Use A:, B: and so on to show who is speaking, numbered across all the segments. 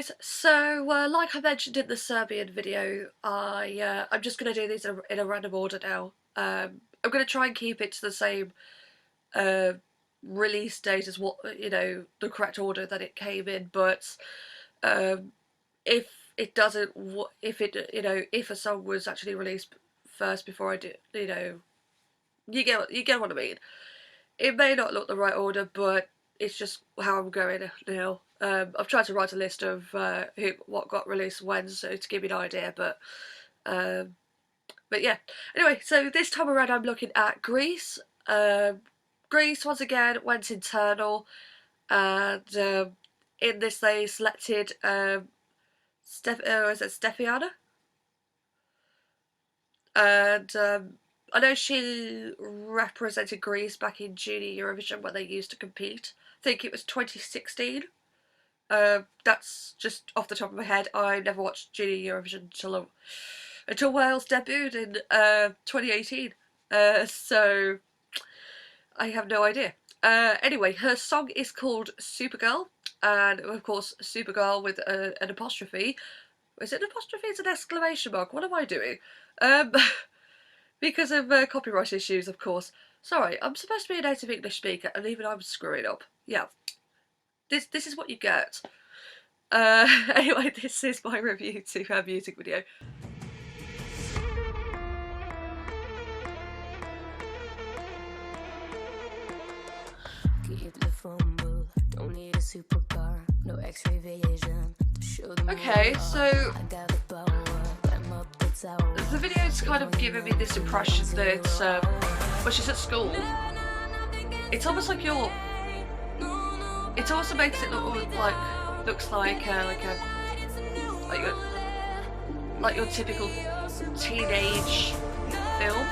A: guys, so like I mentioned in the Serbian video, I'm just going to do these in a random order now. I'm going to try and keep it to the same uh, release date as what, the correct order that it came in, but um, if it doesn't, if a song was actually released first before I do, you get what I mean. It may not look the right order, but it's just how I'm going now. I've tried to write a list of what got released when, so to give you an idea. Um, but yeah. Anyway, so this time around, I'm looking at Greece. Greece once again went internal, and in this they selected is it Stefania? And I know she represented Greece back in Junior Eurovision when they used to compete. I think it was 2016. That's just off the top of my head. I never watched Junior Eurovision until Wales debuted in 2018. So I have no idea. Anyway, her song is called Supergirl, and of course Supergirl with an apostrophe. Is it an apostrophe? It's an exclamation mark. What am I doing? Um, because of copyright issues, of course. Sorry, I'm supposed to be a native English speaker, and even I'm screwing up. Yeah, this is what you get. Anyway, this is my review to her music video.
B: Keep the phone booth, don't need a supercar, no X-ray vision to show them.
A: Okay, so the video's kind of giving me this impression that when she's at school, it's almost like it also makes it looks like your typical teenage film.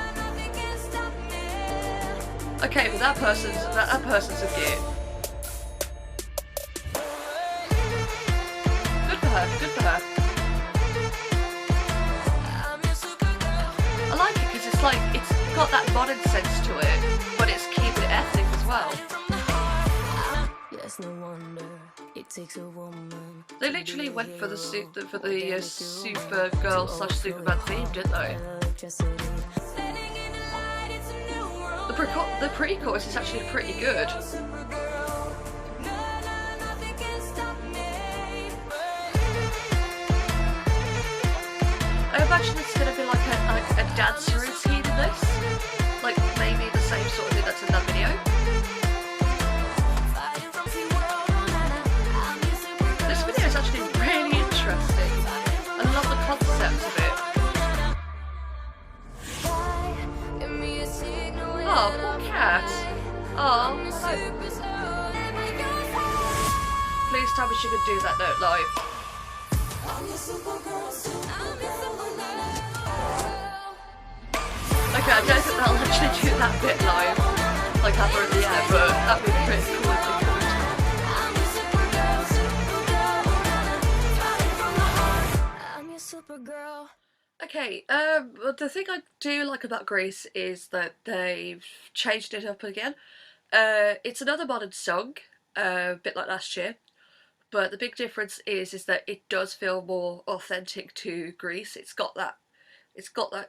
A: Okay, but that person's a git. Good for her. Good for her. I like it because it's got that modern sense to it, but it's keeping it ethnic as well.
B: Yes, no wonder it takes a woman.
A: They literally went for the Supergirl / Superman theme, didn't they? The pre-chorus is actually pretty good. I imagine it's going to be like a dance routine in this, like maybe the same sort of thing that's in that video. This video is actually really interesting. I love the concept of it. Oh, poor cat. Oh, please tell me she could do that note live. Okay, I don't think they'll actually do that bit live, like have her in the air, but that'd be pretty cool if they could. Okay, the thing I do like about Greece is that they've changed it up again. It's another modern song, a bit like last year, but the big difference is that it does feel more authentic to Greece. It's got that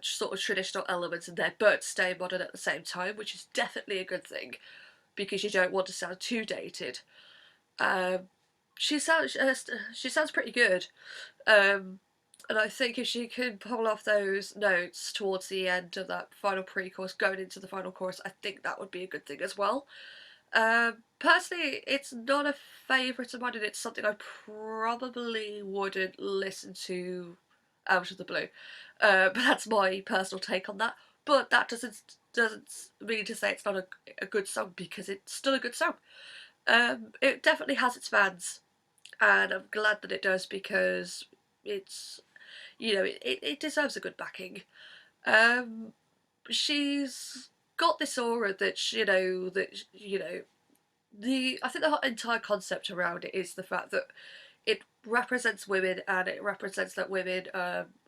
A: sort of traditional element in there, but stay modern at the same time, which is definitely a good thing because you don't want to sound too dated. She sounds pretty good. And I think if she could pull off those notes towards the end of that final pre-chorus, going into the final chorus, I think that would be a good thing as well. Personally, it's not a favourite of mine, and it's something I probably wouldn't listen to out of the blue. But that's my personal take on that. But that doesn't mean to say it's not a good song, because it's still a good song. It definitely has its fans, and I'm glad that it does, because it's, it deserves a good backing. She's got this aura that I think the entire concept around it is the fact that it represents women, and it represents that women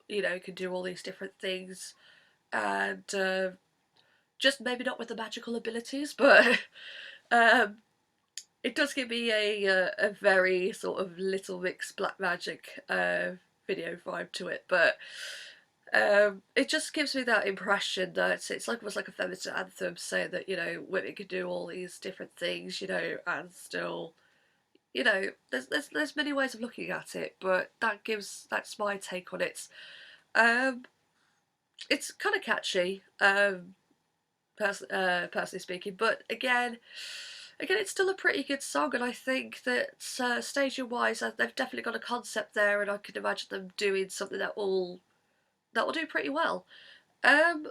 A: can do all these different things, and just maybe not with the magical abilities, but it does give me a very sort of Little Mix Black Magic video vibe to it, but it just gives me that impression that it's like almost like a feminist anthem, saying that women can do all these different things, and still, there's many ways of looking at it, but that's my take on it. Um, it's kind of catchy, personally speaking, but again, it's still a pretty good song, and I think that staging wise, they've definitely got a concept there, and I can imagine them doing something that will do pretty well. Um,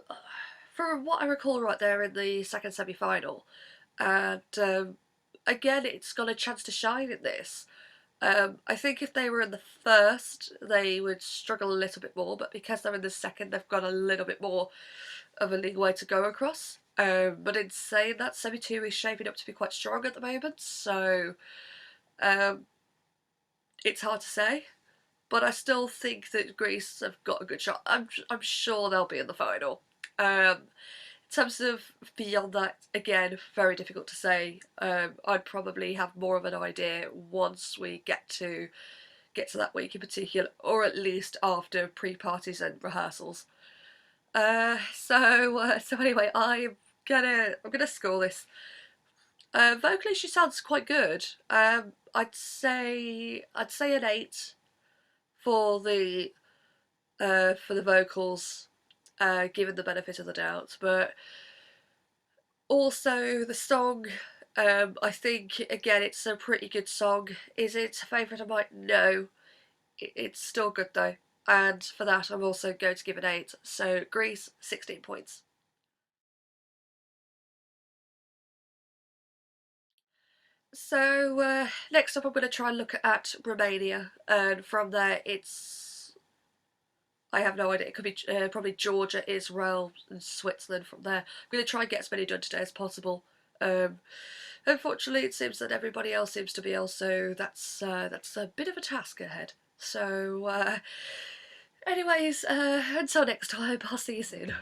A: from what I recall, right there in the second semi-final, and again, it's got a chance to shine in this. I think if they were in the first, they would struggle a little bit more, but because they're in the second, they've got a little bit more of a leeway to go across. But in saying that, semi two is shaping up to be quite strong at the moment, so um, it's hard to say. But I still think that Greece have got a good shot. I'm sure they'll be in the final. In terms of beyond that, again, very difficult to say. I'd probably have more of an idea once we get to that week in particular, or at least after pre-parties and rehearsals. So anyway, I'm gonna score this. Vocally, she sounds quite good. I'd say an 8 for the vocals, given the benefit of the doubt. But also the song, I think again it's a pretty good song. Is it a favourite of mine? No, it's still good though. And for that, I'm also going to give it 8. So Greece, 16 points. So next up, I'm going to try and look at Romania, and from there, I have no idea. It could be probably Georgia, Israel, and Switzerland. From there, I'm going to try and get as many done today as possible. Um, Unfortunately, it seems that everybody else seems to be also. That's a bit of a task ahead. So, anyways, until next time, I'll see you soon.